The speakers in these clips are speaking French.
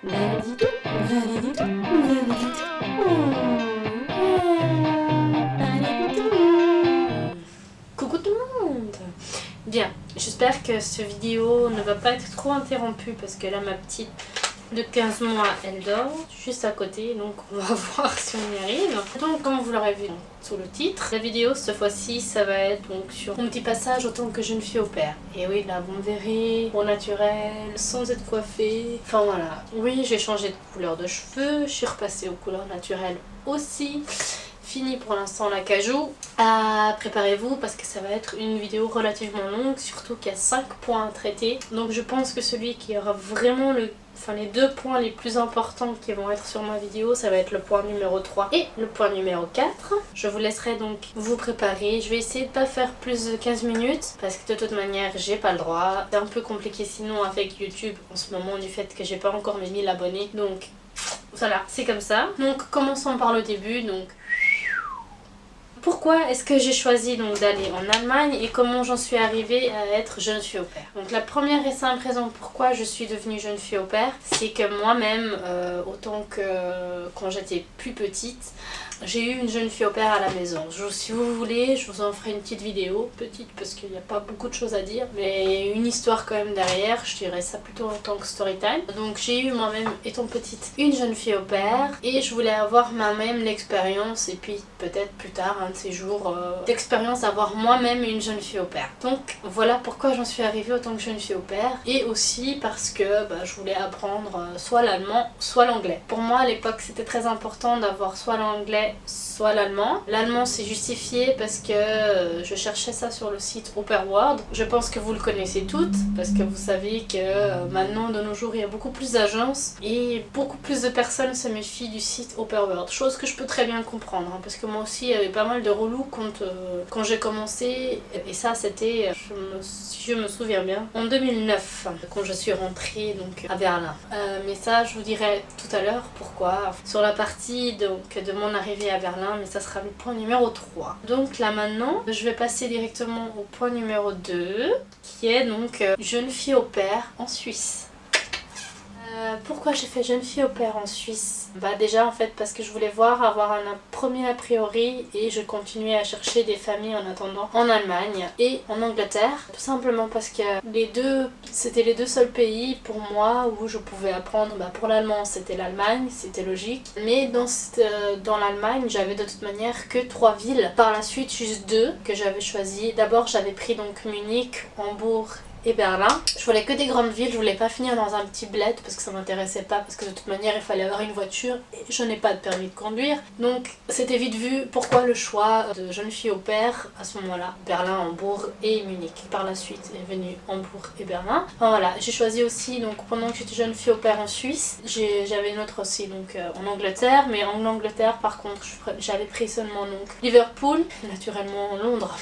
Valédito, Valédito, Valédito. Valédito. Coucou tout le monde. Bien, j'espère que cette vidéo ne va pas être trop interrompue parce que là ma petite de 15 mois elle dort juste à côté, donc on va voir si on y arrive. Donc comme vous l'aurez vu sous le titre, la vidéo cette fois-ci ça va être donc sur mon petit passage en tant que jeune fille au père. Et oui, là vous me verrez au naturel, sans être coiffée, enfin voilà. Oui, j'ai changé de couleur de cheveux, je suis repassée aux couleurs naturelles aussi. Fini pour l'instant la cajou. Préparez-vous parce que ça va être une vidéo relativement longue, surtout qu'il y a 5 points à traiter. Donc je pense que celui qui aura vraiment les deux points les plus importants qui vont être sur ma vidéo, ça va être le point numéro 3 et le point numéro 4. Je vous laisserai donc vous préparer. Je vais essayer de pas faire plus de 15 minutes parce que de toute manière j'ai pas le droit. C'est un peu compliqué sinon avec YouTube en ce moment du fait que j'ai pas encore mes 1000 abonnés. Donc voilà, c'est comme ça. Donc commençons par le début. Donc pourquoi est-ce que j'ai choisi donc d'aller en Allemagne et comment j'en suis arrivée à être jeune fille au père? Donc la première et simple raison pourquoi je suis devenue jeune fille au père, c'est que moi-même, autant que quand j'étais plus petite, j'ai eu une jeune fille au père à la maison. Si vous voulez, je vous en ferai une petite vidéo, petite parce qu'il n'y a pas beaucoup de choses à dire, mais une histoire quand même derrière, je dirais ça plutôt en tant que story time. Donc j'ai eu moi-même, étant petite, une jeune fille au père et je voulais avoir moi-même l'expérience et puis peut-être plus tard, un de ces jours, d'expérience d'avoir moi-même une jeune fille au père. Donc voilà pourquoi j'en suis arrivée autant que jeune fille au père et aussi parce que je voulais apprendre soit l'allemand, soit l'anglais. Pour moi à l'époque c'était très important d'avoir soit l'anglais soit l'allemand. L'allemand c'est justifié parce que je cherchais ça sur le site Operworld. Je pense que vous le connaissez toutes parce que vous savez que maintenant de nos jours il y a beaucoup plus d'agences et beaucoup plus de personnes se méfient du site Operworld. Chose que je peux très bien comprendre parce que moi aussi il y avait pas mal de relous quand j'ai commencé et ça c'était, si je me souviens bien, en 2009 quand je suis rentrée donc à Berlin. Mais ça je vous dirai tout à l'heure pourquoi. Sur la partie donc de mon arrivée à Berlin, mais ça sera le point numéro 3. Donc là maintenant, je vais passer directement au point numéro 2, qui est donc jeune fille au père en Suisse. Pourquoi j'ai fait jeune fille au père en Suisse? Déjà en fait parce que je voulais avoir un premier a priori et je continuais à chercher des familles en attendant en Allemagne et en Angleterre. Tout simplement parce que c'était les deux seuls pays pour moi où je pouvais apprendre. Pour l'allemand c'était l'Allemagne, c'était logique. Mais dans l'Allemagne j'avais de toute manière que 3 villes. Par la suite juste 2 que j'avais choisies. D'abord j'avais pris donc Munich, Hambourg et Berlin. Je voulais que des grandes villes, je voulais pas finir dans un petit bled parce que ça m'intéressait pas, parce que de toute manière il fallait avoir une voiture et je n'ai pas de permis de conduire. Donc c'était vite vu pourquoi le choix de jeune fille au père à ce moment-là. Berlin, Hambourg et Munich. Par la suite est venu Hambourg et Berlin. Voilà, j'ai choisi aussi donc pendant que j'étais jeune fille au père en Suisse, j'avais une autre aussi donc en Angleterre, mais en Angleterre par contre j'avais pris seulement donc Liverpool, naturellement Londres.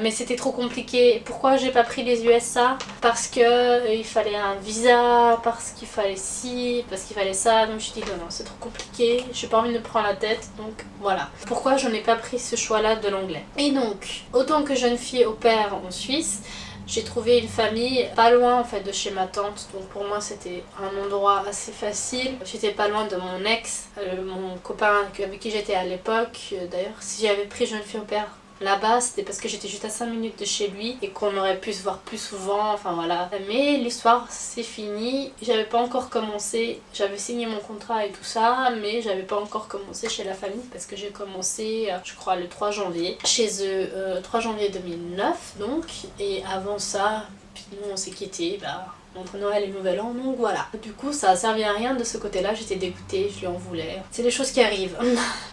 Mais c'était trop compliqué. Pourquoi j'ai pas pris les USA? Parce que il fallait un visa, parce qu'il fallait ci, parce qu'il fallait ça. Donc je me suis dit non, c'est trop compliqué, j'ai pas envie de me prendre la tête. Donc voilà pourquoi je n'ai pas pris ce choix là de l'anglais. Et donc autant que jeune fille au père en Suisse, j'ai trouvé une famille pas loin en fait de chez ma tante, donc pour moi c'était un endroit assez facile. J'étais pas loin de mon ex, mon copain avec qui j'étais à l'époque. D'ailleurs si j'avais pris jeune fille au père là-bas, c'était parce que j'étais juste à 5 minutes de chez lui et qu'on aurait pu se voir plus souvent, enfin voilà. Mais l'histoire c'est fini, j'avais pas encore commencé, j'avais signé mon contrat et tout ça, mais j'avais pas encore commencé chez la famille parce que j'ai commencé, je crois, le 3 janvier, chez eux, 3 janvier 2009 donc, et avant ça, puis nous on s'est quittés, entre Noël et Nouvel An, donc voilà. Du coup ça a servi à rien de ce côté là, j'étais dégoûtée, je lui en voulais. C'est des choses qui arrivent.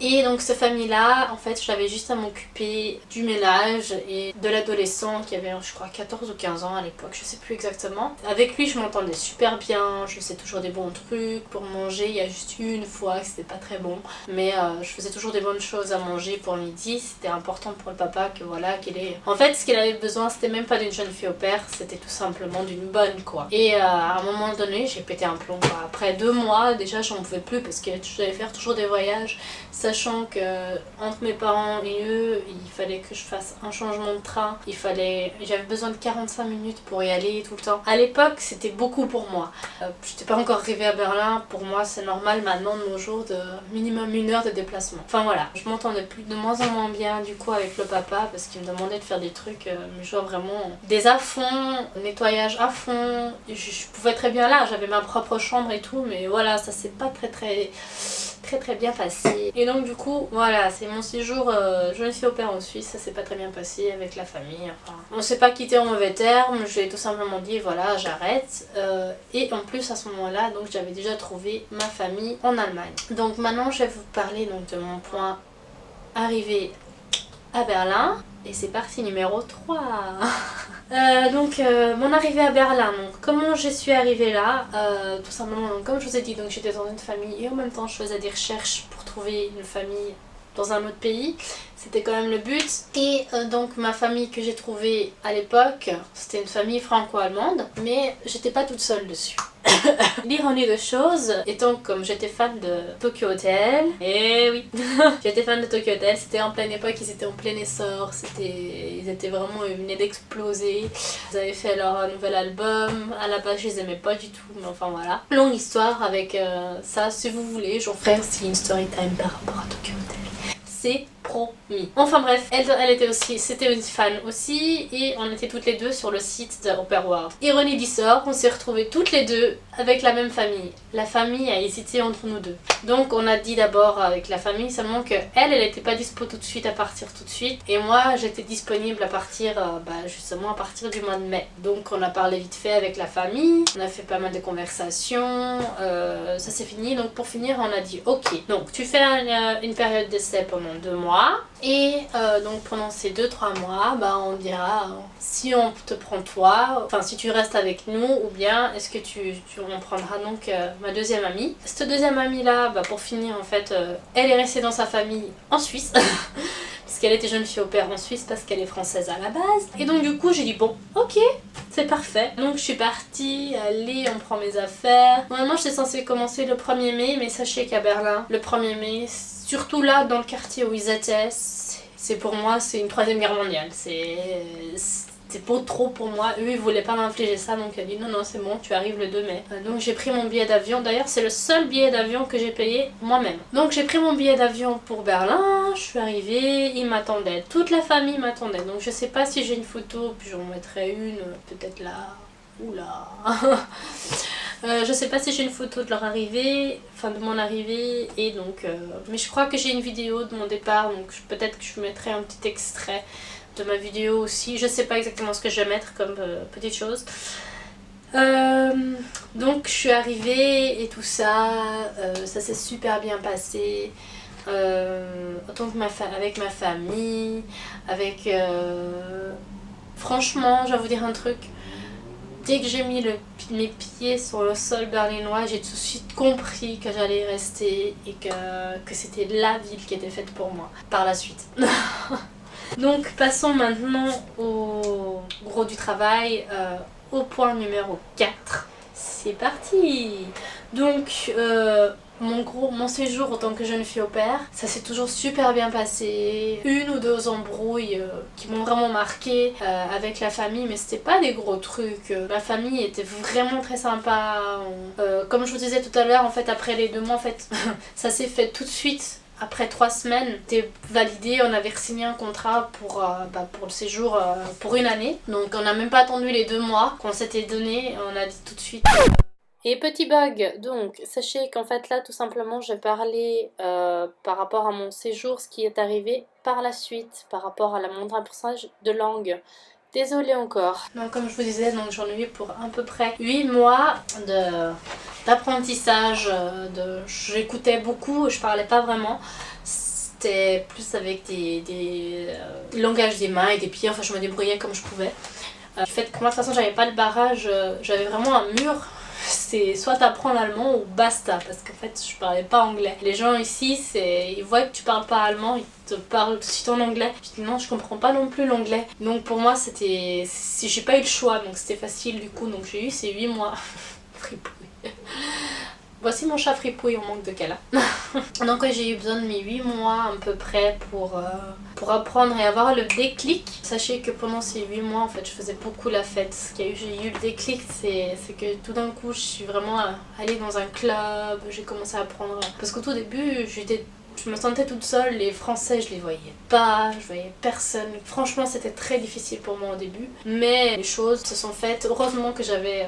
Et donc cette famille là, en fait j'avais juste à m'occuper du ménage et de l'adolescent qui avait je crois 14 ou 15 ans à l'époque, je sais plus exactement. Avec lui je m'entendais super bien, je faisais toujours des bons trucs pour manger, il y a juste une fois que c'était pas très bon. Mais je faisais toujours des bonnes choses à manger pour midi, c'était important pour le papa que voilà, qu'il ait... En fait ce qu'il avait besoin c'était même pas d'une jeune fille au père, c'était tout simplement d'une bonne quoi. Et à un moment donné, j'ai pété un plomb, quoi. Après 2 mois, déjà j'en pouvais plus parce que je devais faire toujours des voyages, sachant que entre mes parents et eux, il fallait que je fasse un changement de train. J'avais besoin de 45 minutes pour y aller tout le temps. À l'époque, c'était beaucoup pour moi. J'étais pas encore arrivée à Berlin. Pour moi, c'est normal maintenant de nos jours de minimum 1 heure de déplacement. Enfin voilà, je m'entendais plus de moins en moins bien du coup avec le papa parce qu'il me demandait de faire des trucs, mais genre vraiment des à fond, nettoyage à fond. Je pouvais très bien là, j'avais ma propre chambre et tout, mais voilà, ça s'est pas très bien passé. Et donc du coup, voilà, c'est mon séjour jeune fille au père en Suisse, ça s'est pas très bien passé avec la famille. Enfin, on s'est pas quitté en mauvais termes, j'ai tout simplement dit voilà, j'arrête. Et en plus à ce moment-là, donc j'avais déjà trouvé ma famille en Allemagne. Donc maintenant je vais vous parler donc de mon point arrivé à Berlin. Et c'est parti numéro 3. Mon arrivée à Berlin, donc comment je suis arrivée là, tout simplement, donc, comme je vous ai dit, donc j'étais dans une famille et en même temps je faisais des recherches pour trouver une famille dans un autre pays, c'était quand même le but. Et donc ma famille que j'ai trouvée à l'époque, c'était une famille franco-allemande, mais j'étais pas toute seule dessus. L'ironie des choses étant comme j'étais fan de Tokyo Hotel, et oui, j'étais fan de Tokyo Hotel, c'était en pleine époque, ils étaient en plein essor, ils venaient d'exploser, ils avaient fait leur nouvel album, à la base je les aimais pas du tout, mais enfin voilà. Longue histoire avec ça, si vous voulez, j'en ferai aussi une story time par rapport à Tokyo Hotel. C'est promis. Enfin bref, c'était une fan aussi et on était toutes les deux sur le site de Opera World. Ironie du sort, on s'est retrouvées toutes les deux avec la même famille. La famille a hésité entre nous deux. Donc on a dit d'abord avec la famille seulement que elle était pas dispo tout de suite à partir tout de suite et moi j'étais disponible à partir justement à partir du mois de mai. Donc on a parlé vite fait avec la famille, on a fait pas mal de conversations, ça s'est fini. Donc pour finir on a dit ok, donc tu fais une période d'essai pendant 2 mois. Et donc pendant ces 2-3 mois, on dira si on te prend toi, enfin si tu restes avec nous ou bien est-ce que on prendra donc ma deuxième amie. Cette deuxième amie là, pour finir en fait, elle est restée dans sa famille en Suisse. Parce qu'elle était jeune fille au père en Suisse parce qu'elle est française à la base. Et donc du coup j'ai dit bon ok, c'est parfait. Donc je suis partie, allez on prend mes affaires. Normalement j'étais censée commencer le 1er mai, mais sachez qu'à Berlin, le 1er mai, surtout là dans le quartier où ils étaient, pour moi c'est une 3e guerre mondiale. C'était pas trop pour moi, eux ils voulaient pas m'infliger ça, donc elle a dit non c'est bon, tu arrives le 2 mai. Donc j'ai pris mon billet d'avion, d'ailleurs c'est le seul billet d'avion que j'ai payé moi-même. Donc j'ai pris mon billet d'avion pour Berlin, je suis arrivée, ils m'attendaient, toute la famille m'attendait. Donc je sais pas si j'ai une photo, puis j'en mettrai une, peut-être là, oula. Je sais pas si j'ai une photo de leur arrivée, enfin de mon arrivée, et donc mais je crois que j'ai une vidéo de mon départ, donc peut-être que je mettrai un petit extrait de ma vidéo aussi. Je sais pas exactement ce que je vais mettre comme petite chose. Donc je suis arrivée et tout ça, ça s'est super bien passé. Autant que avec ma famille, franchement, je vais vous dire un truc. Dès que j'ai mis mes pieds sur le sol berlinois, j'ai tout de suite compris que j'allais y rester et que c'était la ville qui était faite pour moi par la suite. Donc passons maintenant au gros du travail, au point numéro 4. C'est parti. Donc mon séjour en tant que jeune fille au père, ça s'est toujours super bien passé. 1 ou 2 embrouilles qui m'ont vraiment marqué avec la famille, mais c'était pas des gros trucs. La famille était vraiment très sympa. Comme je vous disais tout à l'heure, en fait après les 2 mois, en fait ça s'est fait tout de suite. Après 3 semaines, c'était validé, on avait signé un contrat pour le séjour pour 1 année. Donc on n'a même pas attendu les 2 mois qu'on s'était donné, on a dit tout de suite. Et petit bug, donc sachez qu'en fait là tout simplement j'ai parlé par rapport à mon séjour, ce qui est arrivé par la suite, par rapport à mon apprentissage de langue. Désolée encore. Donc comme je vous disais, donc j'en ai eu pour à peu près 8 mois d'apprentissage. J'écoutais beaucoup, je parlais pas vraiment. C'était plus avec des langages des mains et des pieds, enfin je me débrouillais comme je pouvais. Du fait que moi de toute façon j'avais pas le barrage, j'avais vraiment un mur. c'est soit t'apprends l'allemand ou basta, parce qu'en fait je parlais pas anglais. Les gens ici, ils voient que tu parles pas allemand, ils te parlent tout de suite en anglais. Je dis non, je comprends pas non plus l'anglais. Donc pour moi c'était, si j'ai pas eu le choix, donc c'était facile du coup, donc j'ai eu ces 8 mois. Fripouille. Voici mon chat Fripouille en manque de câlin. Donc ouais, j'ai eu besoin de mes 8 mois à peu près pour apprendre et avoir le déclic. Sachez que pendant ces 8 mois, en fait, je faisais beaucoup la fête. J'ai eu le déclic, c'est que tout d'un coup, je suis vraiment allée dans un club, j'ai commencé à apprendre. Parce qu'au tout début, je me sentais toute seule, les Français je les voyais pas, je voyais personne. Franchement c'était très difficile pour moi au début, mais les choses se sont faites. Heureusement que j'avais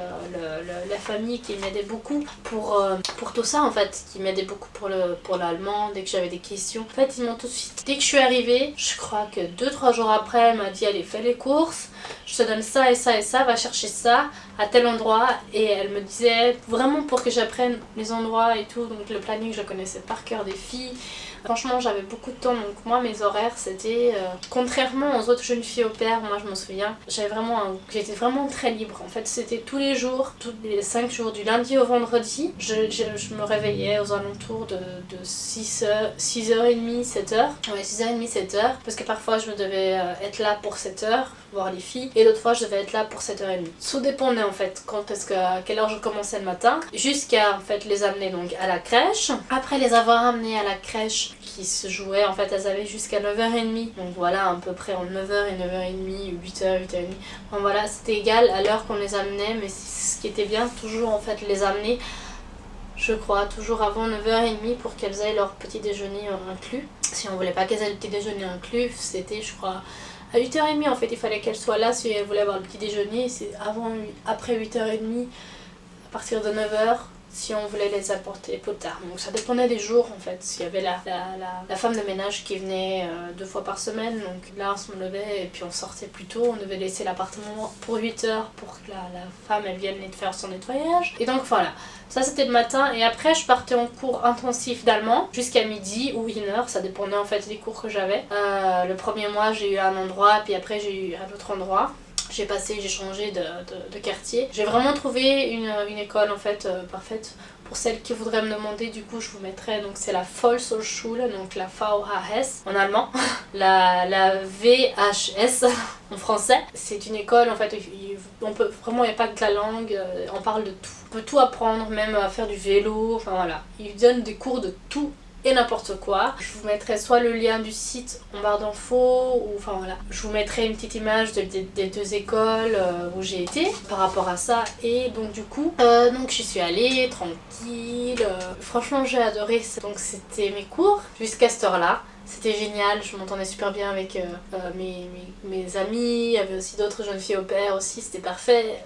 la famille qui m'aidait beaucoup pour tout ça en fait, qui m'aidait beaucoup pour l'allemand, dès que j'avais des questions. En fait ils m'ont tout de suite, dès que je suis arrivée, je crois que 2-3 jours après elle m'a dit allez fais les courses, je te donne ça et ça et ça, va chercher ça à tel endroit, et elle me disait vraiment pour que j'apprenne les endroits et tout, donc le planning je connaissais par cœur des filles. Franchement j'avais beaucoup de temps, donc moi mes horaires c'était contrairement aux autres jeunes filles au pair, moi je me souviens j'étais vraiment très libre en fait. C'était tous les jours, tous les 5 jours du lundi au vendredi. Je me réveillais aux alentours de 6h30, 7h. Ouais, 6h30, 7h, parce que parfois je devais être là pour 7h voir les filles, et d'autres fois je devais être là pour 7h30. Tout dépendait en fait à quelle heure je commençais le matin, jusqu'à en fait les amener donc à la crèche. Après les avoir amenées à la crèche qui se jouait, en fait elles avaient jusqu'à 9h30, donc voilà à peu près entre 9h et 9h30, 8h, 8h30, bon, voilà c'était égal à l'heure qu'on les amenait, mais ce qui était bien, toujours en fait les amener, je crois, toujours avant 9h30 pour qu'elles aient leur petit déjeuner inclus. Si on voulait pas qu'elles aient le petit déjeuner inclus, c'était je crois à 8h30 en fait, il fallait qu'elles soient là si elles voulaient avoir le petit déjeuner. C'est après 8h30, à partir de 9h, si on voulait les apporter plus tard. Donc ça dépendait des jours en fait. S'il y avait la femme de ménage qui venait 2 fois par semaine, donc là on se levait et puis on sortait plus tôt. On devait laisser l'appartement pour 8h pour que la femme elle vienne faire son nettoyage. Et donc voilà. Ça c'était le matin, et après je partais en cours intensif d'allemand jusqu'à midi ou 1h, ça dépendait en fait des cours que j'avais. Le premier mois j'ai eu un endroit, puis après j'ai eu un autre endroit. J'ai changé de quartier. J'ai vraiment trouvé une école en fait parfaite. Pour celles qui voudraient me demander, du coup je vous mettrai, donc c'est la Volkshochschule, donc la VHS en allemand, la VHS en français. C'est une école en fait, vraiment il n'y a pas que de la langue, on parle de tout. On peut tout apprendre, même à faire du vélo, enfin voilà. Ils donnent des cours de tout et n'importe quoi. Je vous mettrai soit le lien du site en barre d'infos, ou enfin voilà, je vous mettrai une petite image des 2 écoles où j'ai été par rapport à ça. Et donc du coup donc j'y suis allée tranquille, franchement j'ai adoré. Donc c'était mes cours jusqu'à cette heure là. C'était génial, je m'entendais super bien avec mes amis, il y avait aussi d'autres jeunes filles au pair aussi, c'était parfait.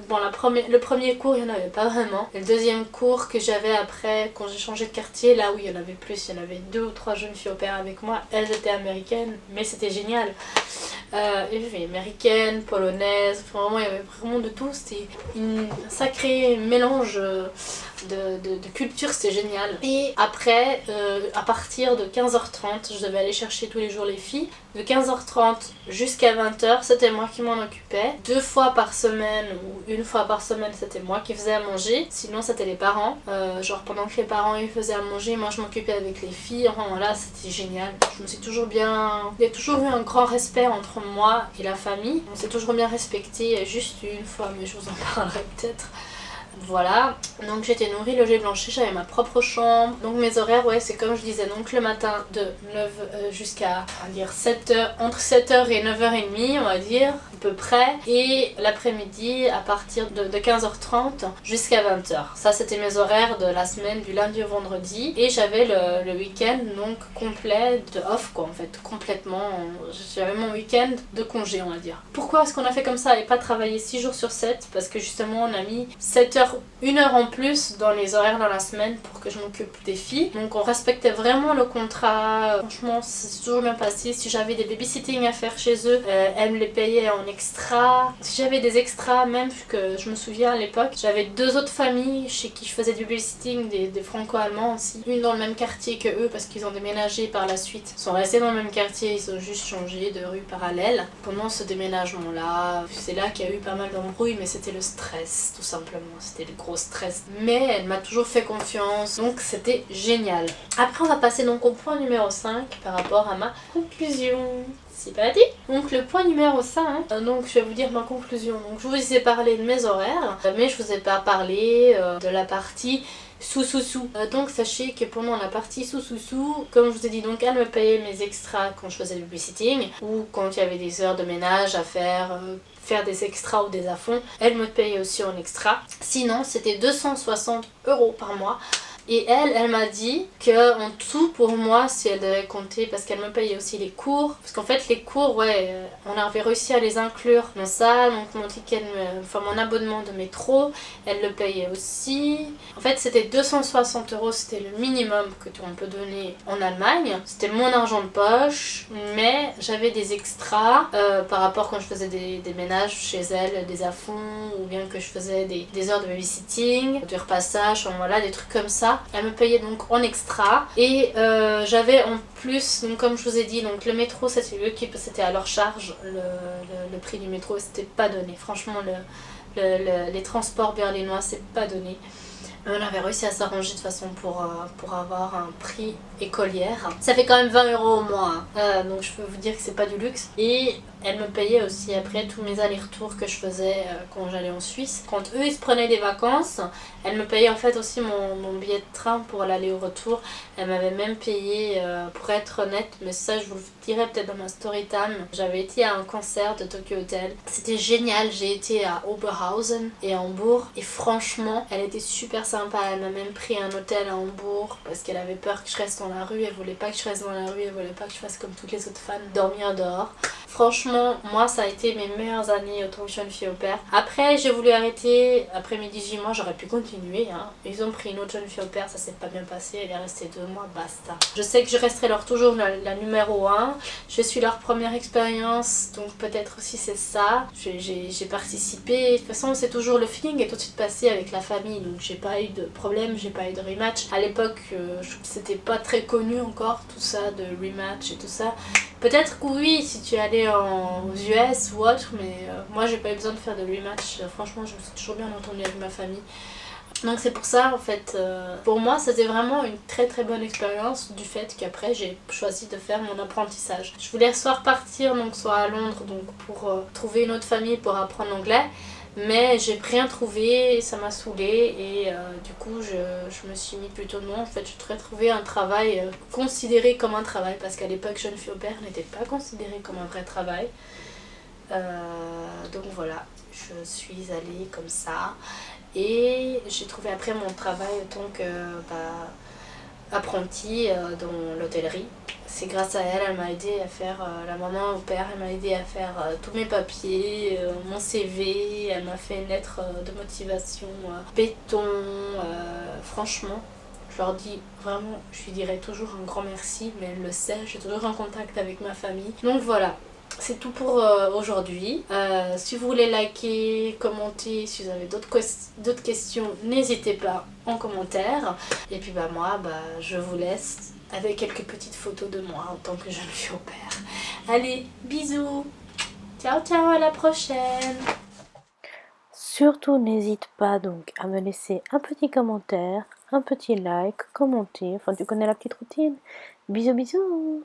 Bon, le premier cours, il n'y en avait pas vraiment. Et le deuxième cours que j'avais après, quand j'ai changé de quartier, là où il y en avait plus, il y en avait 2 ou 3 jeunes filles au pair avec moi. Elles étaient américaines, mais c'était génial. Et j'avais américaine, polonaise, enfin, vraiment il y avait vraiment de tout. C'était un sacré mélange de culture, c'était génial. Et après, à partir de 15h30, je devais aller chercher tous les jours les filles. De 15h30 jusqu'à 20h, c'était moi qui m'en occupais. 2 fois par semaine ou 1 fois par semaine, c'était moi qui faisais à manger. Sinon, c'était les parents. Genre pendant que les parents ils faisaient à manger, moi je m'occupais avec les filles. Enfin voilà, c'était génial. Je me suis toujours bien... Il y a toujours eu un grand respect entre moi et la famille. On s'est toujours bien respecté, juste 1 fois, mais je vous en parlerai peut-être. Voilà, donc j'étais nourrie, logée, blanchie, j'avais ma propre chambre. Donc mes horaires, ouais, c'est comme je disais, donc le matin de 9 jusqu'à 7h, entre 7h et 9h30 on va dire, à peu près. Et l'après-midi à partir de 15h30 jusqu'à 20h. Ça c'était mes horaires de la semaine du lundi au vendredi. Et j'avais le week-end donc complet de off quoi en fait, complètement. J'avais mon week-end de congé on va dire. Pourquoi est-ce qu'on a fait comme ça et pas travailler 6 jours sur 7? Parce que justement on a mis 7 heures, 1 heure en plus dans les horaires dans la semaine pour pour que je m'occupe des filles. Donc on respectait vraiment le contrat. Franchement, c'est toujours bien passé. Si j'avais des babysitting à faire chez eux, elle me les payait en extra. Si j'avais des extras, même que je me souviens à l'époque, j'avais 2 autres familles chez qui je faisais du babysitting, des franco-allemands aussi. Une dans le même quartier que eux parce qu'ils ont déménagé par la suite. Ils sont restés dans le même quartier, ils ont juste changé de rue parallèle. Pendant ce déménagement-là, c'est là qu'il y a eu pas mal d'embrouilles, mais c'était le stress, tout simplement. C'était le gros stress. Mais elle m'a toujours fait confiance, donc c'était génial. Après, on va passer donc au point numéro 5 par rapport à ma conclusion. C'est pas dit. Donc le point numéro 5, donc je vais vous dire ma conclusion. Donc je vous ai parlé de mes horaires, mais je vous ai pas parlé de la partie sous. Donc sachez que pendant la partie sous, comme je vous ai dit, donc elle me payait mes extras quand je faisais du babysitting ou quand il y avait des heures de ménage à faire, faire des extras ou des à-fonds, elle me payait aussi en extra. Sinon c'était 260 € par mois. Et elle m'a dit que en tout pour moi, si elle devait compter, parce qu'elle me payait aussi les cours, parce qu'en fait les cours, ouais, on avait réussi à les inclure dans ça, donc mon ticket, enfin mon abonnement de métro, elle le payait aussi. En fait c'était 260 €, c'était le minimum que on peut donner en Allemagne. C'était mon argent de poche, mais j'avais des extras par rapport quand je faisais des ménages chez elle, des à-fonds, ou bien que je faisais des heures de babysitting, du repassage, enfin, voilà, des trucs comme ça. Elle me payait donc en extra et j'avais en plus, donc comme je vous ai dit, donc le métro c'était à leur charge, le prix du métro, c'était pas donné. Franchement les transports berlinois c'est pas donné. On avait réussi à s'arranger de façon pour avoir un prix écolière. Ça fait quand même 20 € au mois, donc je peux vous dire que c'est pas du luxe. Et elle me payait aussi après tous mes allers-retours que je faisais quand j'allais en Suisse. Quand eux ils se prenaient des vacances, elle me payait en fait aussi mon billet de train pour l'aller au retour. Elle m'avait même payé, pour être honnête, mais ça je vous le dirai peut-être dans ma story time. J'avais été à un concert de Tokyo Hotel. C'était génial, j'ai été à Oberhausen et à Hambourg. Et franchement, elle était super sympa. Elle m'a même pris un hôtel à Hambourg parce qu'elle avait peur que je reste dans la rue. Elle voulait pas que je reste dans la rue, elle voulait pas que je fasse comme toutes les autres fans, dormir dehors. Franchement, moi ça a été mes meilleures années autant que jeune fille au pair. Après j'ai voulu arrêter, après mes 18 mois j'aurais pu continuer, hein. Ils ont pris une autre jeune fille au pair, ça s'est pas bien passé, elle est restée 2 mois, basta. Je sais que je resterai leur toujours la numéro 1, je suis leur première expérience, donc peut-être aussi c'est ça. J'ai participé, de toute façon c'est toujours le feeling est tout de suite passé avec la famille, donc j'ai pas eu de problème, j'ai pas eu de rematch. À l'époque c'était pas très connu encore tout ça de rematch et tout ça. Peut-être que oui, si tu es allé aux US ou autre, mais moi j'ai pas eu besoin de faire de rematch. Franchement, je me suis toujours bien entendue avec ma famille. Donc c'est pour ça en fait, pour moi c'était vraiment une très très bonne expérience du fait qu'après j'ai choisi de faire mon apprentissage. Je voulais soit repartir, donc soit à Londres donc pour trouver une autre famille pour apprendre l'anglais. Mais j'ai rien trouvé, ça m'a saoulée et du coup je me suis mis plutôt non. En fait je voudrais trouver un travail considéré comme un travail parce qu'à l'époque jeune fille au pair n'était pas considéré comme un vrai travail. Donc voilà, je suis allée comme ça et j'ai trouvé après mon travail en tant que apprentie dans l'hôtellerie. C'est grâce à elle, elle m'a aidé à faire la maman au père, elle m'a aidé à faire tous mes papiers, mon CV, elle m'a fait une lettre de motivation, béton, franchement. Je leur dis vraiment, je lui dirai toujours un grand merci, mais elle le sait, j'ai toujours en contact avec ma famille. Donc voilà, c'est tout pour aujourd'hui. Si vous voulez liker, commenter, si vous avez d'autres questions, n'hésitez pas en commentaire. Et puis moi, je vous laisse avec quelques petites photos de moi en tant que jeune fille au pair. Allez, bisous. Ciao, ciao, à la prochaine. Surtout n'hésite pas donc à me laisser un petit commentaire, un petit like, commenter, enfin tu connais la petite routine. Bisous bisous.